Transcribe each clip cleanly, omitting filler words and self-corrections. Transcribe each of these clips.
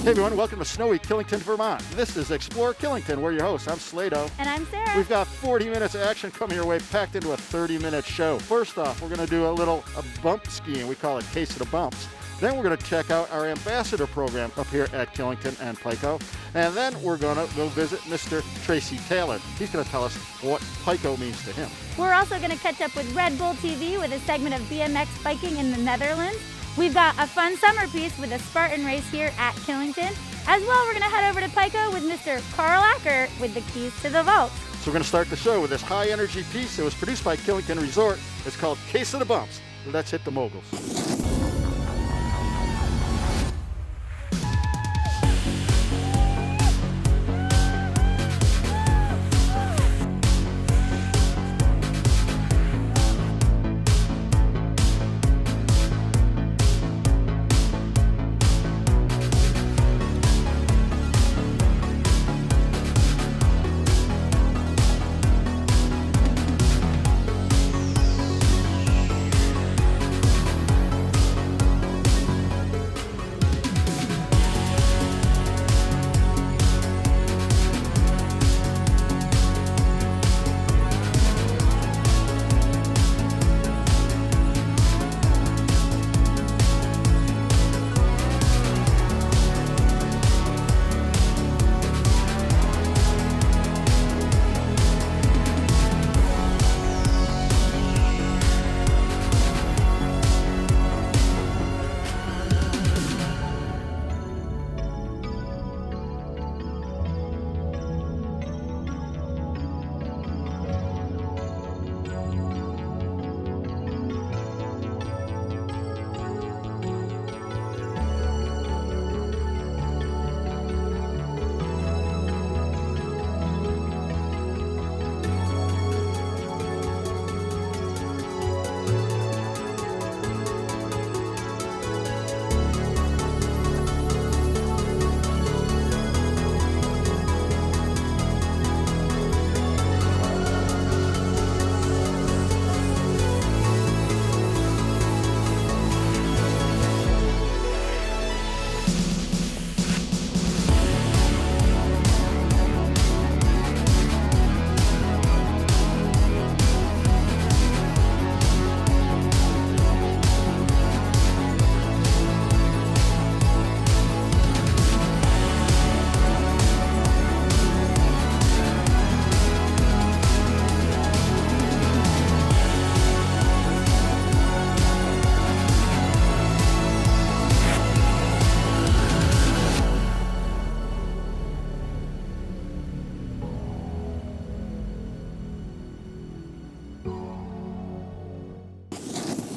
Hey everyone, welcome to snowy Killington, Vermont. This is Explore Killington. We're your hosts. I'm Slato. And I'm Sarah. We've got 40 minutes of action coming your way, packed into a 30-minute show. First off, we're going to do a bump skiing. We call it Case of the Bumps. Then we're going to check out our ambassador program up here at Killington and Pico. And then we're going to go visit Mr. Tracy Taylor. He's going to tell us what Pico means to him. We're also going to catch up with Red Bull TV with a segment of BMX biking in the Netherlands. We've got a fun summer piece with a Spartan Race here at Killington. As well, we're going to head over to Pico with Mr. Karl Acker with the keys to the vault. So we're going to start the show with this high-energy piece. It was produced by Killington Resort. It's called Case of the Bumps. Let's hit the moguls.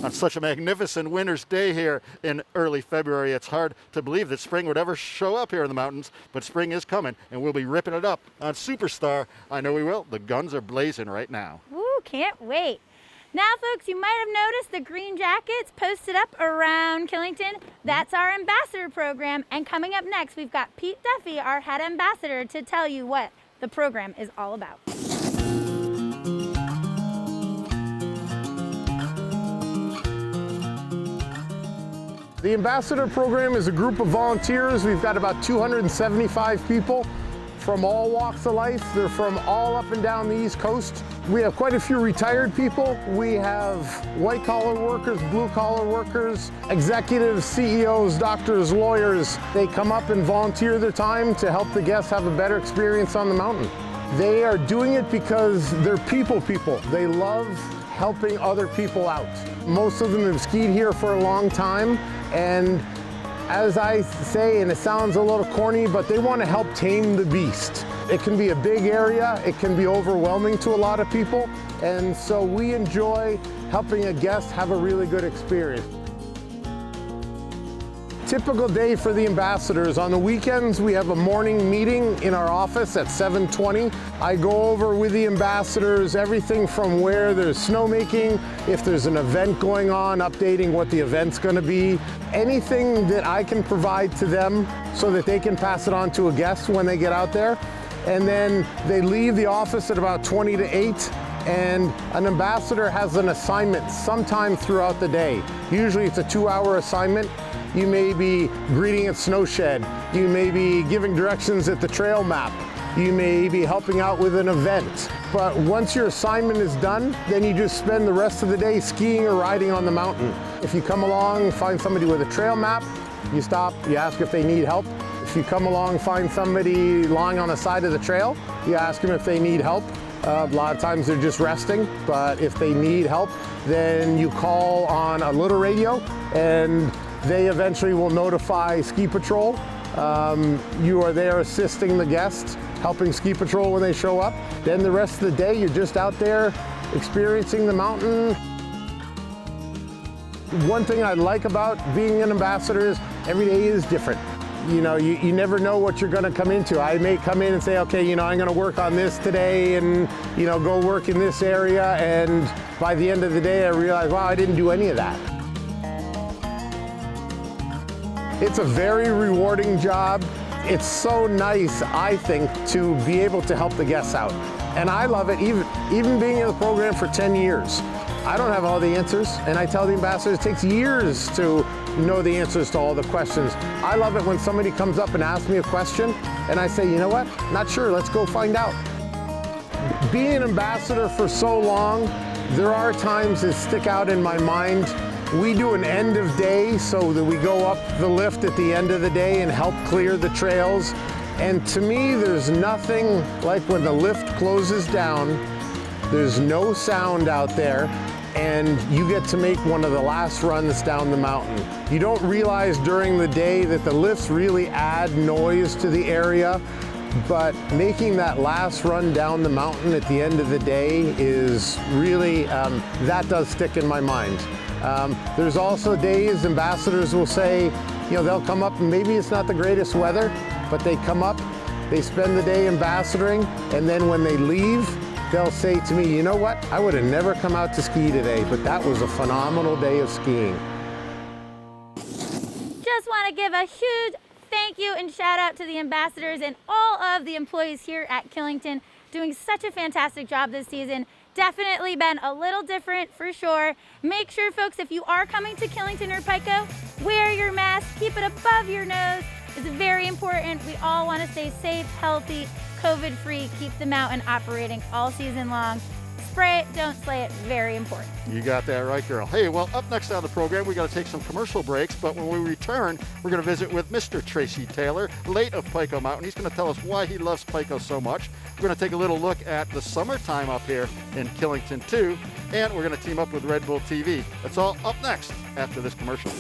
On such a magnificent winter's day here in early February, it's hard to believe that spring would ever show up here in the mountains, but spring is coming, and we'll be ripping it up on Superstar. I know we will. The guns are blazing right now. Woo, can't wait. Now, folks, you might have noticed the green jackets posted up around Killington. That's our ambassador program, and coming up next, we've got Pete Duffy, our head ambassador, to tell you what the program is all about. The Ambassador Program is a group of volunteers. We've got about 275 people from all walks of life. They're from all up and down the East Coast. We have quite a few retired people. We have white-collar workers, blue-collar workers, executives, CEOs, doctors, lawyers. They come up and volunteer their time to help the guests have a better experience on the mountain. They are doing it because they're people. They love helping other people out. Most of them have skied here for a long time, and as I say, and it sounds a little corny, but they want to help tame the beast. It can be a big area, it can be overwhelming to a lot of people, and so we enjoy helping a guest have a really good experience. Typical day for the ambassadors. On the weekends, we have a morning meeting in our office at 7:20. I go over with the ambassadors everything from where there's snowmaking, if there's an event going on, updating what the event's going to be, anything that I can provide to them so that they can pass it on to a guest when they get out there. And then they leave the office at about 20 to 8. And an ambassador has an assignment sometime throughout the day. Usually it's a 2-hour assignment. You may be greeting at Snowshed. You may be giving directions at the trail map. You may be helping out with an event. But once your assignment is done, then you just spend the rest of the day skiing or riding on the mountain. If you come along, find somebody with a trail map, you stop, you ask if they need help. If you come along, find somebody lying on the side of the trail, you ask them if they need help. A lot of times they're just resting, but if they need help, then you call on a little radio and they eventually will notify ski patrol. You are there assisting the guests, helping ski patrol when they show up. Then the rest of the day, you're just out there experiencing the mountain. One thing I like about being an ambassador is every day is different. You know, you never know what you're gonna come into. I may come in and say, okay, you know, I'm gonna work on this today and, you know, go work in this area. And by the end of the day, I realize, wow, I didn't do any of that. It's a very rewarding job. It's so nice, I think, to be able to help the guests out. And I love it, even being in the program for 10 years. I don't have all the answers, and I tell the ambassadors it takes years to know the answers to all the questions. I love it when somebody comes up and asks me a question, and I say, you know what, not sure, let's go find out. Being an ambassador for so long, there are times that stick out in my mind. We do an end of day so that we go up the lift at the end of the day and help clear the trails. And to me, there's nothing like when the lift closes down, there's no sound out there, and you get to make one of the last runs down the mountain. You don't realize during the day that the lifts really add noise to the area, but making that last run down the mountain at the end of the day is really, that does stick in my mind. There's also days ambassadors will say, you know, they'll come up and maybe it's not the greatest weather, but they come up, they spend the day ambassadoring, and then when they leave, they'll say to me, you know what, I would have never come out to ski today, but that was a phenomenal day of skiing. Just want to give a huge thank you and shout out to the ambassadors and all of the employees here at Killington doing such a fantastic job this season. Definitely been a little different for sure. Make sure, folks, if you are coming to Killington or Pico, wear your mask, keep it above your nose. It's very important. We all want to stay safe, healthy, COVID-free, keep the mountain operating all season long. Spray it, don't slay it, very important. You got that right, girl. Hey, well, up next on the program, we got to take some commercial breaks, but when we return, we're going to visit with Mr. Tracy Taylor, late of Pico Mountain. He's going to tell us why he loves Pico so much. We're going to take a little look at the summertime up here in Killington, too, and we're going to team up with Red Bull TV. That's all up next after this commercial.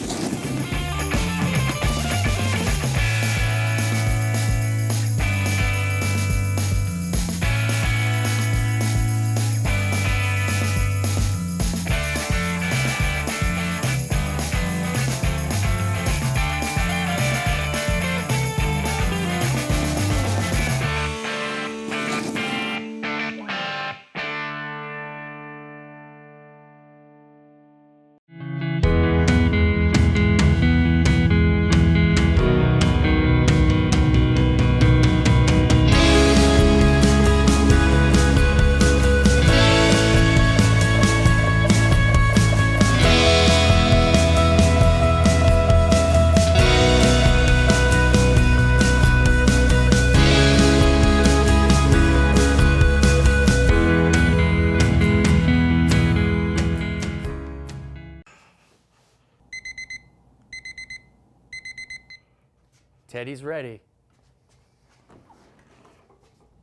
Teddy's ready.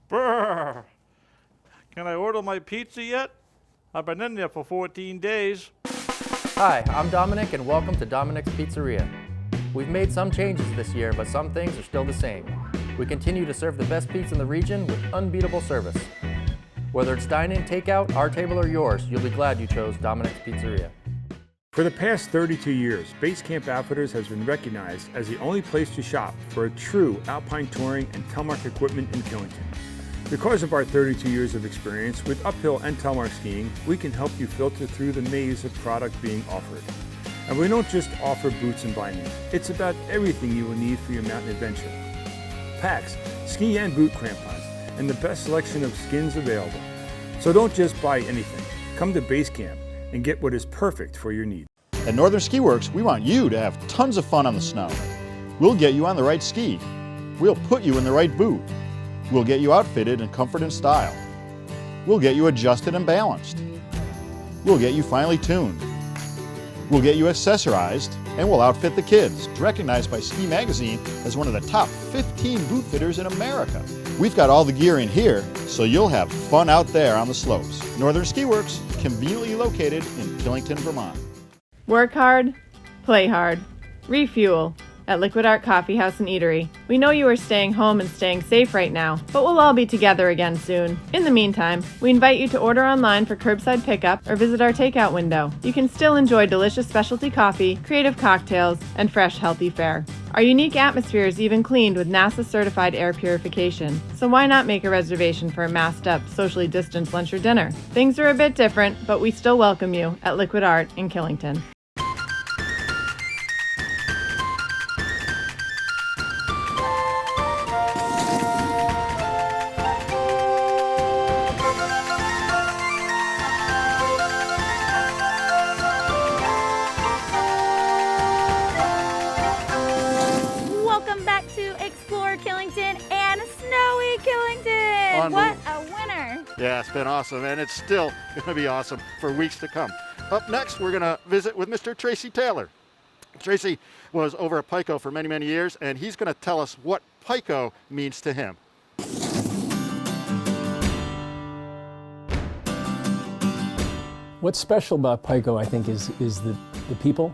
Brr. Can I order my pizza yet? I've been in there for 14 days. Hi, I'm Dominic and welcome to Dominic's Pizzeria. We've made some changes this year, but some things are still the same. We continue to serve the best pizza in the region with unbeatable service. Whether it's dine-in, takeout, our table, or yours, you'll be glad you chose Dominic's Pizzeria. For the past 32 years, Base Camp Outfitters has been recognized as the only place to shop for a true alpine touring and telemark equipment in Killington. Because of our 32 years of experience with uphill and telemark skiing, we can help you filter through the maze of product being offered. And we don't just offer boots and bindings, it's about everything you will need for your mountain adventure. Packs, ski and boot crampons, and the best selection of skins available. So don't just buy anything. Come to Base Camp and get what is perfect for your needs. At Northern Ski Works, we want you to have tons of fun on the snow. We'll get you on the right ski. We'll put you in the right boot. We'll get you outfitted in comfort and style. We'll get you adjusted and balanced. We'll get you finely tuned. We'll get you accessorized, and we'll outfit the kids. Recognized by Ski Magazine as one of the top 15 boot fitters in America. We've got all the gear in here, so you'll have fun out there on the slopes. Northern Ski Works, conveniently located in Killington, Vermont. Work hard, play hard, refuel at Liquid Art Coffee House and Eatery. We know you are staying home and staying safe right now, but we'll all be together again soon. In the meantime, we invite you to order online for curbside pickup or visit our takeout window. You can still enjoy delicious specialty coffee, creative cocktails, and fresh, healthy fare. Our unique atmosphere is even cleaned with NASA-certified air purification, so why not make a reservation for a masked-up, socially distanced lunch or dinner? Things are a bit different, but we still welcome you at Liquid Art in Killington. What a winner! Yeah, it's been awesome, and it's still going to be awesome for weeks to come. Up next, we're going to visit with Mr. Tracy Taylor. Tracy was over at Pico for many, many years, and he's going to tell us what Pico means to him. What's special about Pico, I think, is the people,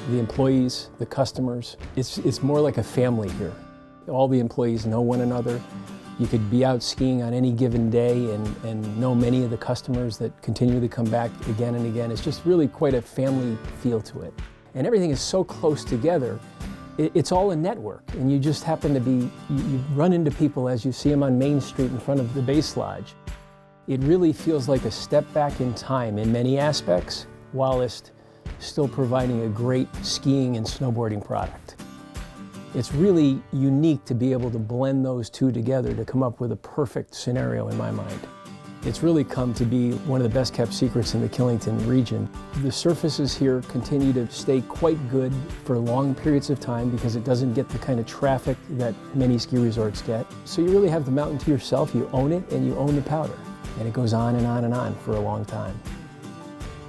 the employees, the customers. It's more like a family here. All the employees know one another. You could be out skiing on any given day and know many of the customers that continually come back again and again. It's just really quite a family feel to it. And everything is so close together. It's all a network, and you just happen to be, you run into people as you see them on Main Street in front of the base lodge. It really feels like a step back in time in many aspects, whilst still providing a great skiing and snowboarding product. It's really unique to be able to blend those two together to come up with a perfect scenario in my mind. It's really come to be one of the best kept secrets in the Killington region. The surfaces here continue to stay quite good for long periods of time because it doesn't get the kind of traffic that many ski resorts get. So you really have the mountain to yourself, you own it, and you own the powder. And it goes on and on and on for a long time.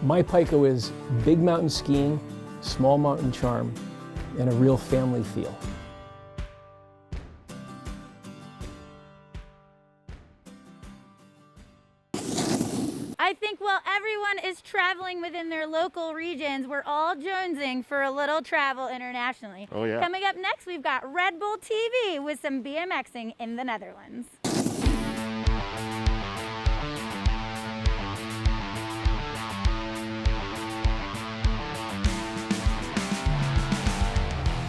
My Pico is big mountain skiing, small mountain charm, and a real family feel. I think while everyone is traveling within their local regions, we're all jonesing for a little travel internationally. Oh yeah. Coming up next, we've got Red Bull TV with some Bmxing in the Netherlands.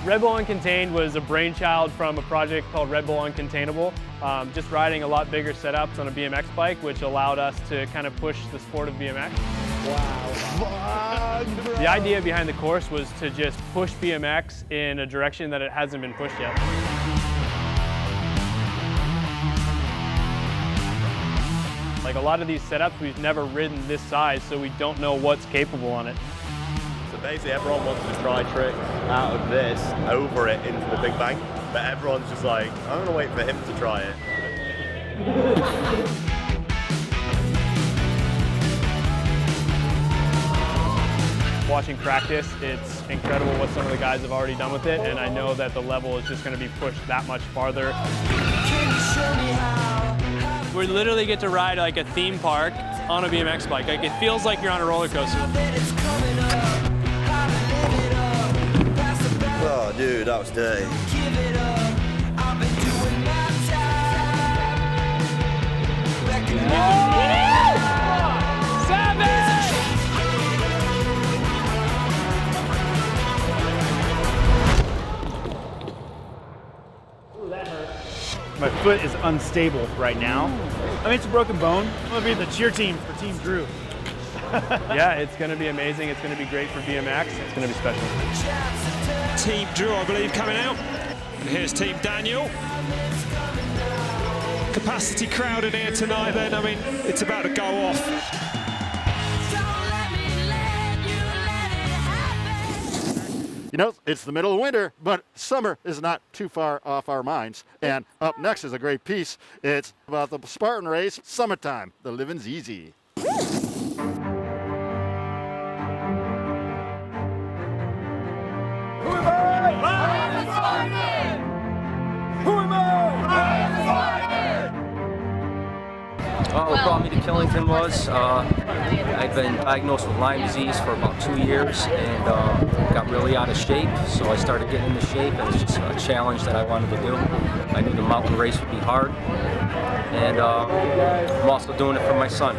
Red Bull Uncontained was a brainchild from a project called Red Bull Uncontainable. Just riding a lot bigger setups on a BMX bike, which allowed us to kind of push the sport of BMX. Wow. The idea behind the course was to just push BMX in a direction that it hasn't been pushed yet. Like a lot of these setups, we've never ridden this size, so we don't know what's capable on it. So basically everyone wants to try tricks out of this over it into the Big Bang, but everyone's just like, I'm going to wait for him to try it. Watching practice, it's incredible what some of the guys have already done with it, and I know that the level is just going to be pushed that much farther. We literally get to ride like a theme park on a BMX bike. Like, it feels like you're on a roller coaster. Oh, dude, that was dirty. My foot is unstable right now. I mean, it's a broken bone. I'm gonna be in the cheer team for Team Drew. Yeah, it's gonna be amazing. It's gonna be great for BMX. It's gonna be special. Team Drew, I believe, coming out. And here's Team Daniel. Capacity crowd in here tonight then. I mean, it's about to go off. You know, it's the middle of winter, but summer is not too far off our minds. And up next is a great piece. It's about the Spartan Race, Summertime. The living's easy. What brought me to Killington was I'd been diagnosed with Lyme disease for about 2 years and got really out of shape, so I started getting into shape, and it's just a challenge that I wanted to do. I knew the mountain race would be hard, and I'm also doing it for my son.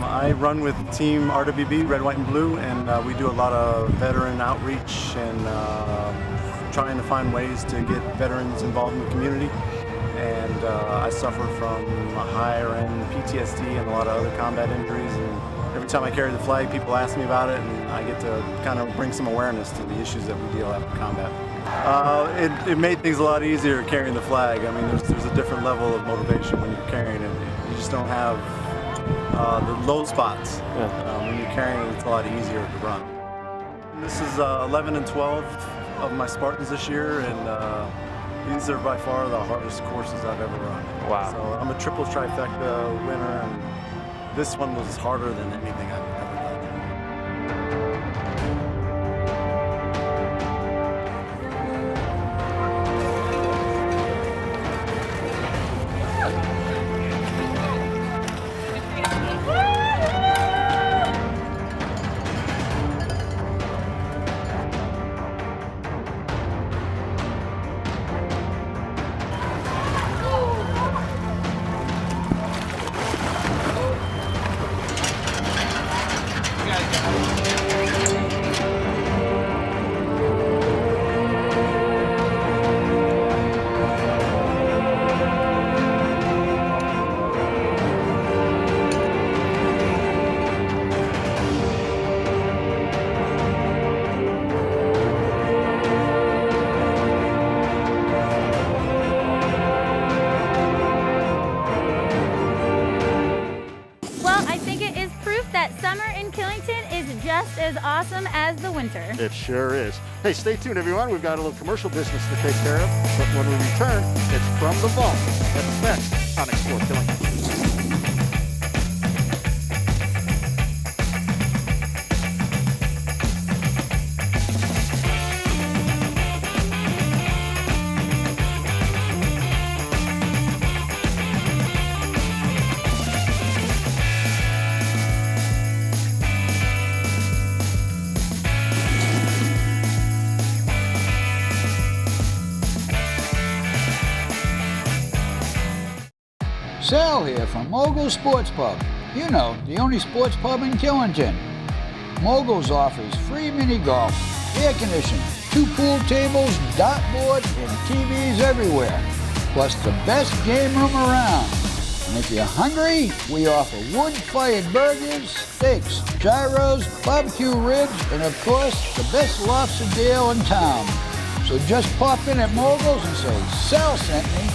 I run with Team RWB, Red, White, and Blue, and we do a lot of veteran outreach and trying to find ways to get veterans involved in the community. And I suffer from a higher end PTSD and a lot of other combat injuries. And every time I carry the flag, people ask me about it, and I get to kind of bring some awareness to the issues that we deal with in combat. It made things a lot easier carrying the flag. I mean, there's a different level of motivation when you're carrying it. You just don't have the low spots. When you're carrying it, it's a lot easier to run. This is 11 and 12 of my Spartans this year, and these are by far the hardest courses I've ever run. Wow. So I'm a triple trifecta winner, and this one was harder than anything I've ever done. As awesome as the winter. It sure is. Hey, stay tuned, everyone. We've got a little commercial business to take care of. But when we return, it's From the Vault. That's next on Explore Killington. Sal here from Mogul Sports Pub. You know, the only sports pub in Killington. Mogul's offers free mini golf, air conditioning, 2 pool tables, dartboard, and TVs everywhere. Plus the best game room around. And if you're hungry, we offer wood-fired burgers, steaks, gyros, barbecue ribs, and of course, the best lobster deal in town. So just pop in at Mogul's and say, Sal sent me.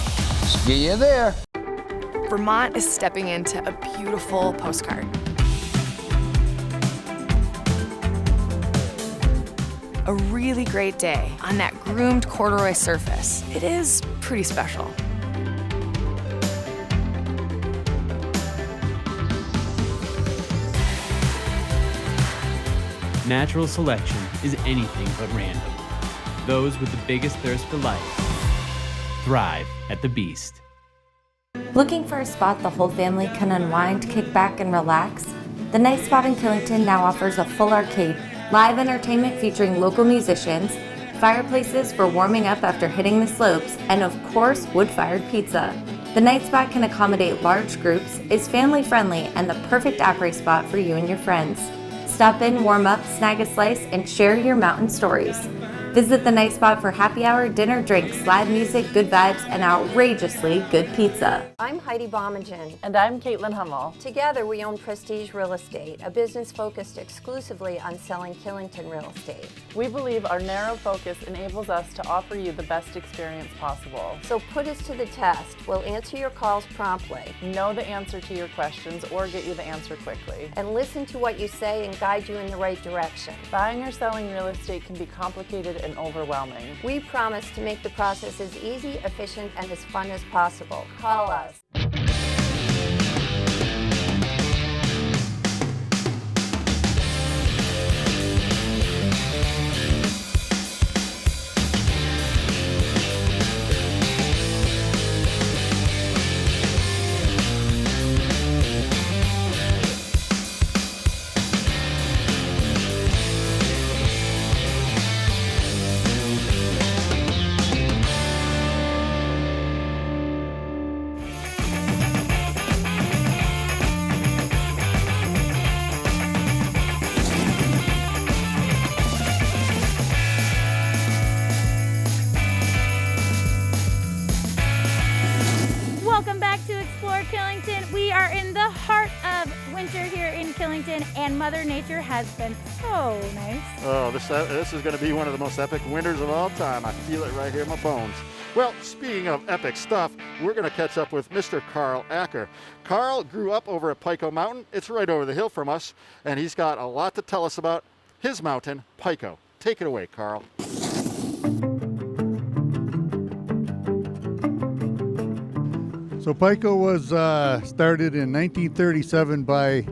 See you there. Vermont is stepping into a beautiful postcard. A really great day on that groomed corduroy surface. It is pretty special. Natural selection is anything but random. Those with the biggest thirst for life thrive at the Beast. Looking for a spot the whole family can unwind, kick back, and relax? The Nice Spot in Killington now offers a full arcade, live entertainment featuring local musicians, fireplaces for warming up after hitting the slopes, and of course, wood-fired pizza. The night spot can accommodate large groups, is family friendly, and the perfect après spot for you and your friends. Stop in, warm up, snag a slice, and share your mountain stories. Visit the night spot for happy hour, dinner, drinks, live music, good vibes, and outrageously good pizza. I'm Heidi Bmxing. And I'm Caitlin Hummel. Together we own Prestige Real Estate, a business focused exclusively on selling Killington real estate. We believe our narrow focus enables us to offer you the best experience possible. So put us to the test. We'll answer your calls promptly. Know the answer to your questions or get you the answer quickly. And listen to what you say and guide you in the right direction. Buying or selling real estate can be complicated and overwhelming. We promise to make the process as easy, efficient, and as fun as possible. Call us. Welcome back to Explore Killington. We are in the heart of winter here in Killington, and Mother Nature has been so nice. Oh, this is going to be one of the most epic winters of all time. I feel it right here in my bones. Well, speaking of epic stuff, we're going to catch up with Mr. Karl Acker. Karl grew up over at Pico Mountain. It's right over the hill from us, and he's got a lot to tell us about his mountain, Pico. Take it away, Karl. So Pico was started in 1937 by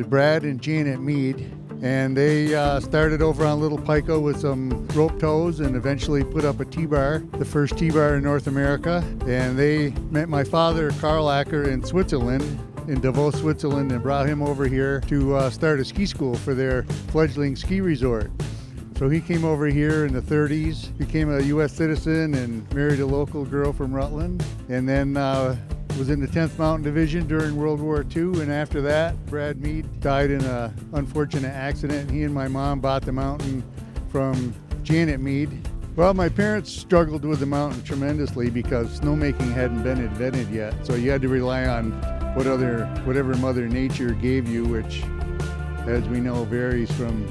Brad and Janet Mead, and they started over on Little Pico with some rope tows and eventually put up a T-bar, the first T-bar in North America. And they met my father, Karl Acker, in Switzerland, in Davos, Switzerland, and brought him over here to start a ski school for their fledgling ski resort. So he came over here in the 30s, became a U.S. citizen and married a local girl from Rutland, and then was in the 10th Mountain Division during World War II. And after that, Brad Mead died in an unfortunate accident. He and my mom bought the mountain from Janet Mead. Well, my parents struggled with the mountain tremendously because snowmaking hadn't been invented yet. So you had to rely on whatever Mother Nature gave you, which, as we know, varies from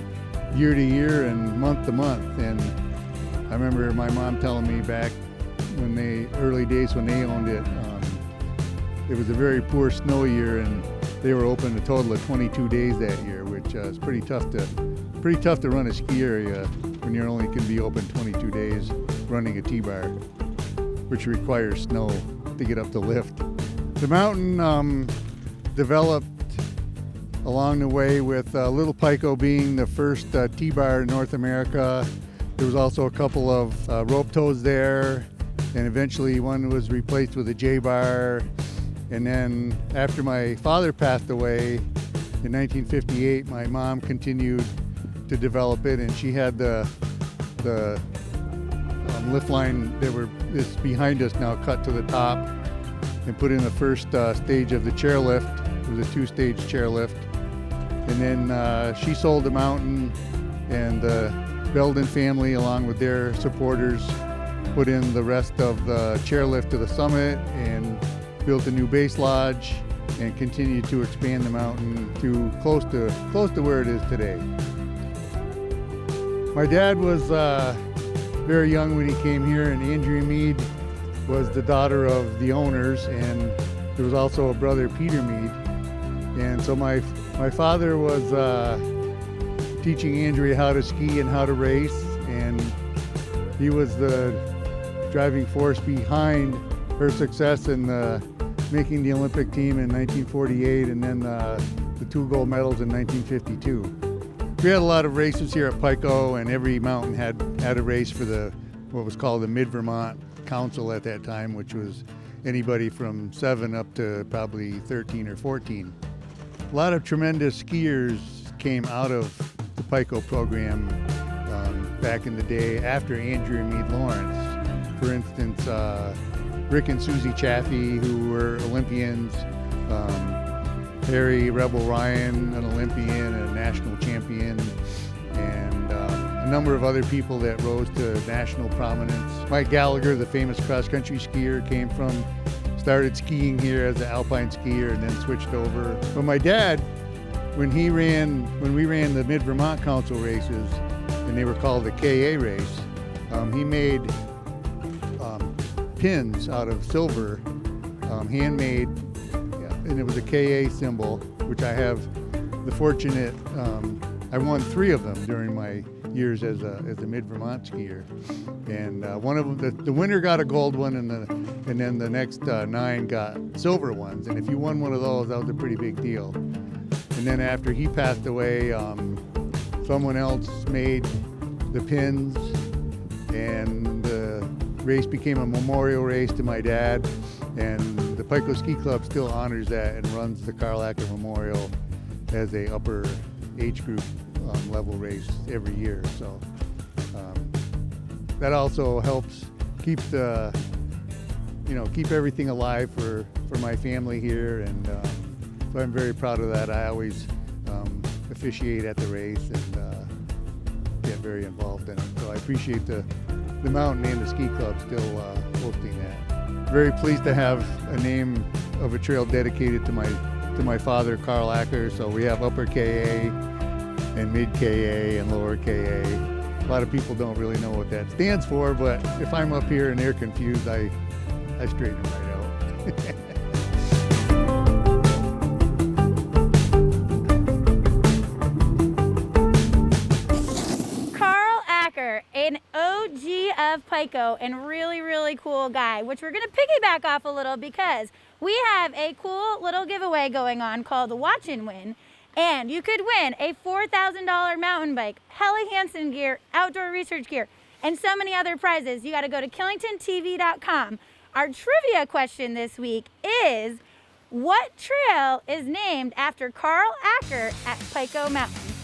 year to year and month to month. And I remember my mom telling me back when early days when they owned it, it was a very poor snow year, and they were open a total of 22 days that year, which is pretty tough to run a ski area when you're only can be open 22 days running a T-bar, which requires snow to get up the lift. The mountain developed along the way with Little Pico being the first T-bar in North America. There was also a couple of rope tows there, and eventually one was replaced with a J-bar. And then after my father passed away in 1958, my mom continued to develop it, and she had the lift line is behind us now cut to the top and put in the first stage of the chairlift. It was a two-stage chairlift. And then she sold the mountain, and the Belden family, along with their supporters, put in the rest of the chairlift to the summit and built a new base lodge and continued to expand the mountain to close to where it is today. My dad was very young when he came here, and Andrea Mead was the daughter of the owners, and there was also a brother, Peter Mead. And so my father was teaching Andrea how to ski and how to race, and he was the driving force behind her success in making the Olympic team in 1948, and then the 2 gold medals in 1952. We had a lot of races here at Pico, and every mountain had a race for what was called the Mid-Vermont Council at that time, which was anybody from 7 up to probably 13 or 14. A lot of tremendous skiers came out of the Pico program back in the day after Andrea Mead Lawrence. For instance, Rick and Susie Chaffee, who were Olympians, Harry Rebel Ryan, an Olympian and a national champion, and a number of other people that rose to national prominence. Mike Gallagher, the famous cross-country skier, started skiing here as an alpine skier and then switched over. But my dad, when we ran the Mid-Vermont Council races, and they were called the KA race, he made pins out of silver, handmade, and it was a KA symbol, which I have the fortunate, I won 3 of them during my years as a Mid-Vermont skier. And one of them, the winner got a gold one, and then the next 9 got silver ones. And if you won one of those, that was a pretty big deal. And then after he passed away, someone else made the pins, and the race became a memorial race to my dad. And the Pico Ski Club still honors that and runs the Karl Acker Memorial as a upper age group level race every year. So that also helps keep keep everything alive for my family here, and so I'm very proud of that. I always officiate at the race and get very involved in it. So I appreciate the mountain and the ski club still hosting that. Very pleased to have a name of a trail dedicated to my father, Karl Acker. So we have Upper KA and Mid KA and Lower KA. A lot of people don't really know what that stands for, but if I'm up here and they're confused, I straighten them right out. An OG of Pico and really, really cool guy, which we're gonna piggyback off a little because we have a cool little giveaway going on called the Watch and Win. And you could win a $4,000 mountain bike, Helly Hansen gear, outdoor research gear, and so many other prizes. You gotta go to KillingtonTV.com. Our trivia question this week is, what trail is named after Karl Acker at Pico Mountain?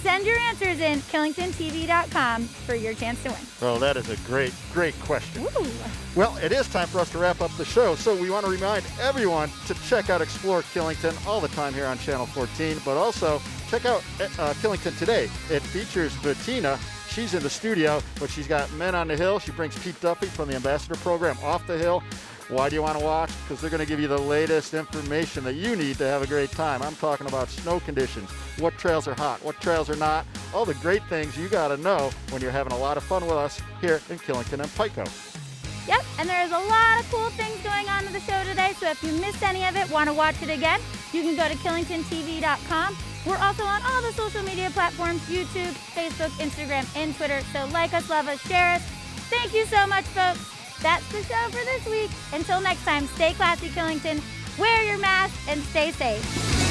Send your answers in KillingtonTV.com for your chance to win. Oh, that is a great, great question. Ooh. Well, it is time for us to wrap up the show, so we want to remind everyone to check out Explore Killington all the time here on Channel 14, but also check out Killington Today. It features Bettina. She's in the studio, but she's got Men on the Hill. She brings Pete Duffy from the Ambassador Program off the hill. Why do you want to watch? Because they're going to give you the latest information that you need to have a great time. I'm talking about snow conditions, what trails are hot, what trails are not, all the great things you got to know when you're having a lot of fun with us here in Killington and Pico. Yep, and there's a lot of cool things going on in the show today, so if you missed any of it, want to watch it again, you can go to KillingtonTV.com. We're also on all the social media platforms, YouTube, Facebook, Instagram, and Twitter, so like us, love us, share us. Thank you so much, folks. That's the show for this week. Until next time, stay classy, Killington, wear your mask, and stay safe.